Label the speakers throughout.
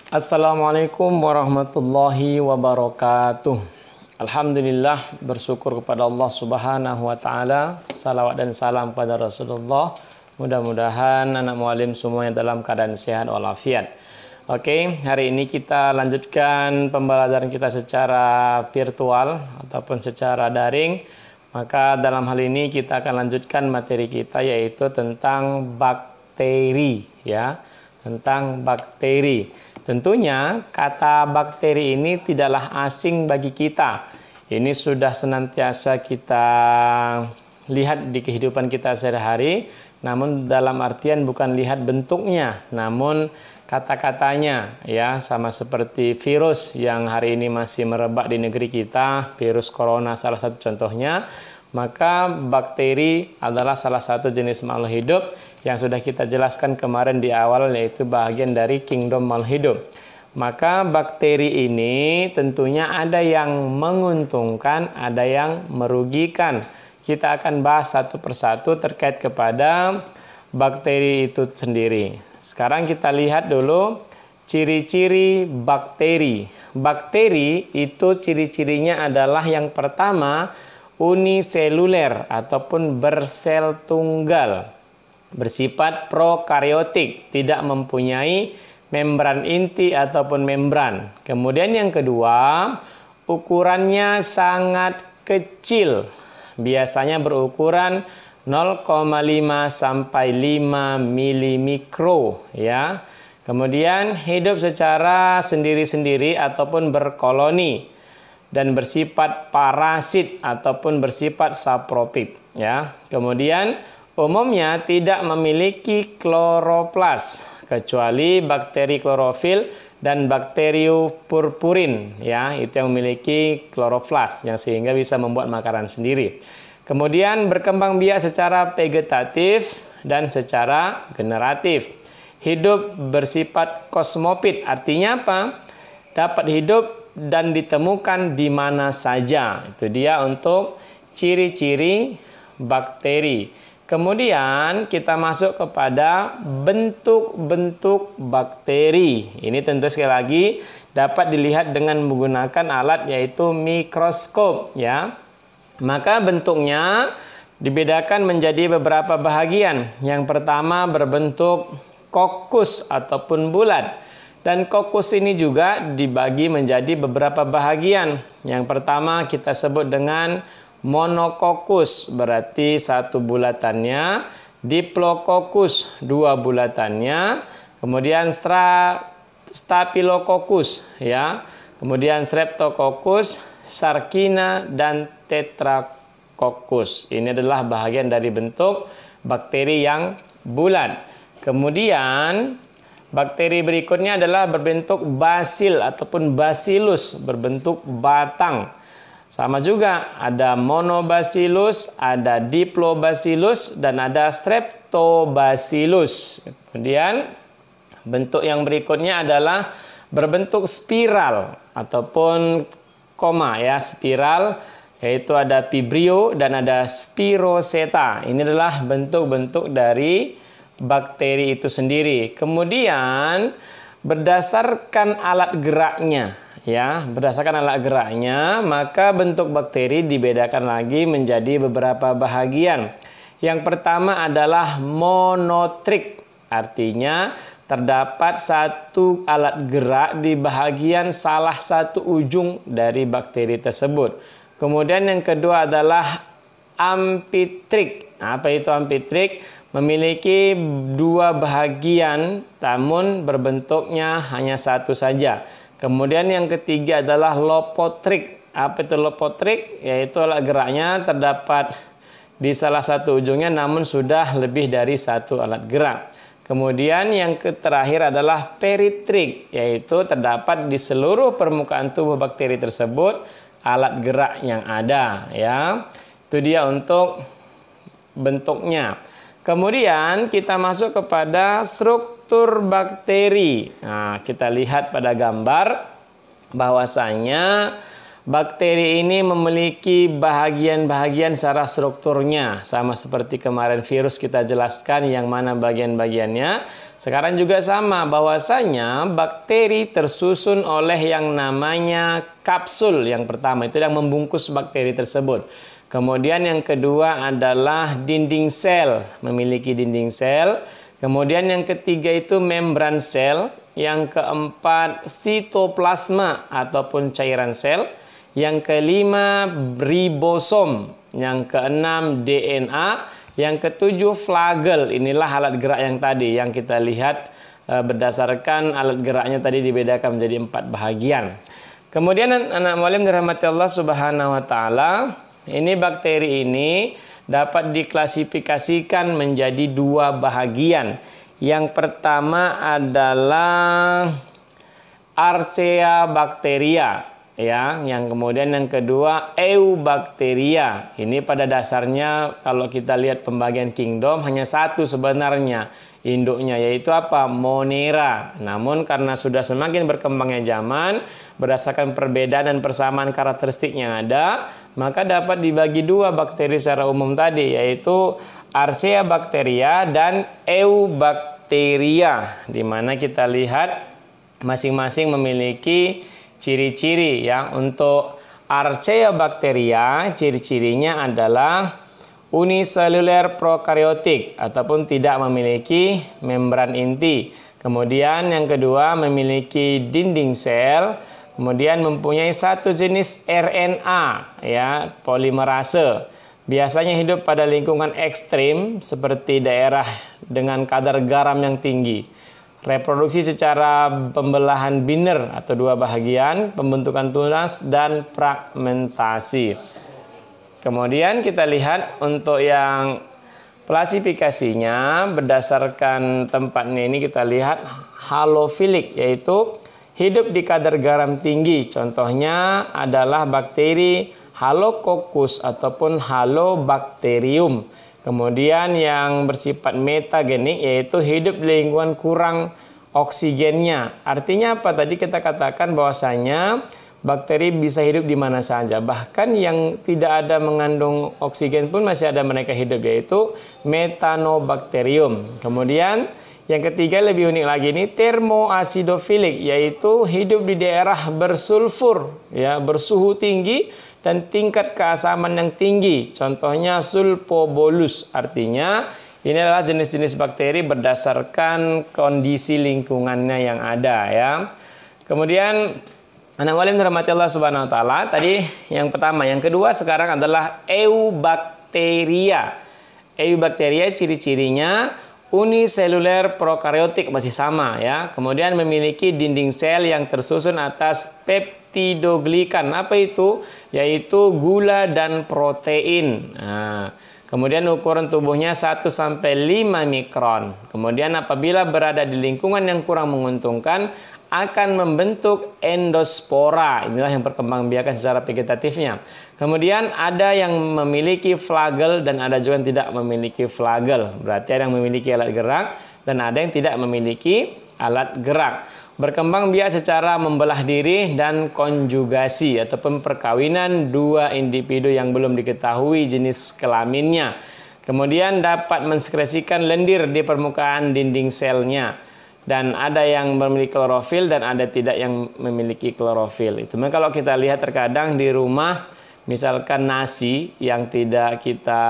Speaker 1: Assalamualaikum warahmatullahi wabarakatuh. Alhamdulillah, bersyukur kepada Allah Subhanahu wa taala. Salawat dan salam pada Rasulullah. Mudah-mudahan anak mualim semuanya dalam keadaan sehat walafiat. Oke, hari ini kita lanjutkan pembelajaran kita secara virtual ataupun secara daring. Maka dalam hal ini kita akan lanjutkan materi kita, yaitu tentang bakteri, ya. Tentang bakteri. Tentunya kata bakteri ini tidaklah asing bagi kita. Ini sudah senantiasa kita lihat di kehidupan kita sehari-hari. Namun dalam artian bukan lihat bentuknya, namun kata-katanya, ya, sama seperti virus yang hari ini masih merebak di negeri kita, virus corona salah satu contohnya. Maka bakteri adalah salah satu jenis makhluk hidup yang sudah kita jelaskan kemarin di awal, yaitu bagian dari kingdom makhluk hidup. Maka bakteri ini tentunya ada yang menguntungkan, ada yang merugikan. Kita akan bahas satu persatu terkait kepada bakteri itu sendiri. Sekarang kita lihat dulu ciri-ciri bakteri. Bakteri itu ciri-cirinya adalah yang pertama, uniseluler ataupun bersel tunggal, bersifat prokariotik, tidak mempunyai membran inti ataupun membran. Kemudian yang kedua, ukurannya sangat kecil, biasanya berukuran 0,5 sampai 5 milimikro, ya. Kemudian hidup secara sendiri-sendiri ataupun berkoloni, dan bersifat parasit ataupun bersifat saprofit, ya. Kemudian umumnya tidak memiliki kloroplas kecuali bakteri klorofil dan bakteriopurpurin, ya, itu yang memiliki kloroplas yang sehingga bisa membuat makanan sendiri. Kemudian berkembang biak secara vegetatif dan secara generatif. Hidup bersifat kosmopit, artinya apa? Dapat hidup dan ditemukan di mana saja. Itu dia untuk ciri-ciri bakteri. Kemudian kita masuk kepada bentuk-bentuk bakteri. Ini tentu sekali lagi dapat dilihat dengan menggunakan alat, yaitu mikroskop, ya. Maka bentuknya dibedakan menjadi beberapa bahagian. Yang pertama berbentuk kokus ataupun bulat. Dan kokus ini juga dibagi menjadi beberapa bahagian. Yang pertama kita sebut dengan monokokus, berarti satu bulatannya. Diplokokus, dua bulatannya. Kemudian staphylococcus, ya. Kemudian streptococcus, sarkina, dan tetracoccus. Ini adalah bahagian dari bentuk bakteri yang bulat. Kemudian bakteri berikutnya adalah berbentuk basil ataupun bacillus, berbentuk batang. Sama juga ada monobacillus, ada diplobacillus, dan ada streptobacillus. Kemudian bentuk yang berikutnya adalah berbentuk spiral ataupun koma, ya, spiral, yaitu ada vibrio dan ada spiroseta. Ini adalah bentuk-bentuk dari bakteri itu sendiri. Kemudian berdasarkan alat geraknya, ya, berdasarkan alat geraknya, maka bentuk bakteri dibedakan lagi menjadi beberapa bahagian. Yang pertama adalah monotrik, artinya terdapat satu alat gerak di bahagian salah satu ujung dari bakteri tersebut. Kemudian yang kedua adalah ampitrik. Apa itu ampitrik? Memiliki dua bahagian, namun berbentuknya hanya satu saja. Kemudian yang ketiga adalah lopotrik. Apa itu lopotrik? Yaitu alat geraknya terdapat di salah satu ujungnya, namun sudah lebih dari satu alat gerak. Kemudian yang terakhir adalah peritrik, yaitu terdapat di seluruh permukaan tubuh bakteri tersebut alat gerak yang ada, ya. Itu dia untuk bentuknya. Kemudian kita masuk kepada struktur bakteri. Nah, kita lihat pada gambar bahwasanya bakteri ini memiliki bahagian-bahagian secara strukturnya. Sama seperti kemarin virus kita jelaskan yang mana bagian-bagiannya. Sekarang juga sama, bahwasanya bakteri tersusun oleh yang namanya kapsul. Yang pertama itu yang membungkus bakteri tersebut. Kemudian yang kedua adalah dinding sel, memiliki dinding sel. Kemudian yang ketiga itu membran sel. Yang keempat sitoplasma ataupun cairan sel. Yang kelima ribosom, yang keenam DNA, yang ketujuh flagel. Inilah alat gerak yang tadi yang kita lihat berdasarkan alat geraknya tadi dibedakan menjadi 4 bahagian. Kemudian anak mualim dirahmati Allah Subhanahu wa taala, ini bakteri ini dapat diklasifikasikan menjadi 2 bahagian. Yang pertama adalah Archaea bacteria. Ya, yang kemudian yang kedua Eubacteria. Ini pada dasarnya kalau kita lihat pembagian kingdom hanya satu sebenarnya induknya, yaitu apa? Monera. Namun karena sudah semakin berkembangnya zaman, berdasarkan perbedaan dan persamaan karakteristik yang ada, maka dapat dibagi 2 bakteri secara umum tadi, yaitu Archaea bacteria dan Eubacteria, di mana kita lihat masing-masing memiliki ciri-ciri ya. Untuk Archaea bacteria, ciri-cirinya adalah uniseluler prokaryotik ataupun tidak memiliki membran inti. Kemudian yang kedua memiliki dinding sel, kemudian mempunyai satu jenis RNA ya, polimerase. Biasanya hidup pada lingkungan ekstrim seperti daerah dengan kadar garam yang tinggi. Reproduksi secara pembelahan biner atau 2 bahagian, pembentukan tunas dan fragmentasi. Kemudian kita lihat untuk yang klasifikasinya berdasarkan tempatnya ini kita lihat halofilik, yaitu hidup di kadar garam tinggi. Contohnya adalah bakteri Halococcus ataupun Halobacterium. Kemudian yang bersifat metagenik, yaitu hidup di lingkungan kurang oksigennya. Artinya apa? Tadi kita katakan bahwasanya bakteri bisa hidup di mana saja. Bahkan yang tidak ada mengandung oksigen pun masih ada mereka hidup, yaitu Methanobacterium. Kemudian yang ketiga lebih unik lagi, ini termoasidofilik, yaitu hidup di daerah bersulfur, ya, bersuhu tinggi dan tingkat keasaman yang tinggi. Contohnya sulfobolus. Artinya ini adalah jenis-jenis bakteri berdasarkan kondisi lingkungannya yang ada ya. Kemudian anak mualim dirahmati Allah Subhanahu wa taala, tadi yang pertama, yang kedua sekarang adalah Eubacteria. Eubacteria ciri-cirinya uniseluler prokaryotik, masih sama ya. Kemudian memiliki dinding sel yang tersusun atas peptidoglikan. Apa itu? Yaitu gula dan protein. Nah, kemudian ukuran tubuhnya 1-5 mikron. Kemudian apabila berada di lingkungan yang kurang menguntungkan akan membentuk endospora. Inilah yang perkembangbiakan secara vegetatifnya. Kemudian ada yang memiliki flagel dan ada juga yang tidak memiliki flagel. Berarti ada yang memiliki alat gerak dan ada yang tidak memiliki alat gerak. Berkembang biak secara membelah diri dan konjugasi ataupun perkawinan 2 individu yang belum diketahui jenis kelaminnya. Kemudian dapat mensekresikan lendir di permukaan dinding selnya. Dan ada yang memiliki klorofil dan ada tidak yang memiliki klorofil. Itu kalau kita lihat terkadang di rumah, misalkan nasi yang tidak kita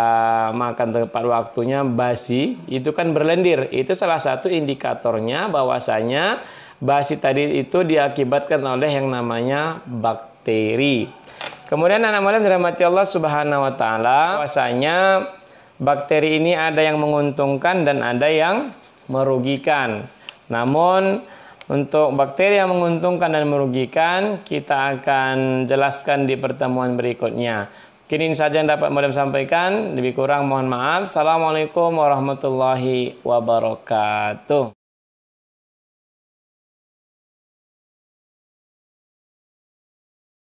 Speaker 1: makan tepat waktunya, basi, itu kan berlendir. Itu salah satu indikatornya bahwasanya basi tadi itu diakibatkan oleh yang namanya bakteri. Kemudian anak mualim dirahmati Allah Subhanahu wa taala, bahwasanya bakteri ini ada yang menguntungkan dan ada yang merugikan. Namun untuk bakteri yang menguntungkan dan merugikan kita akan jelaskan di pertemuan berikutnya. Mungkin ini saja yang dapat mualim sampaikan. Lebih kurang mohon maaf. Assalamualaikum warahmatullahi wabarakatuh.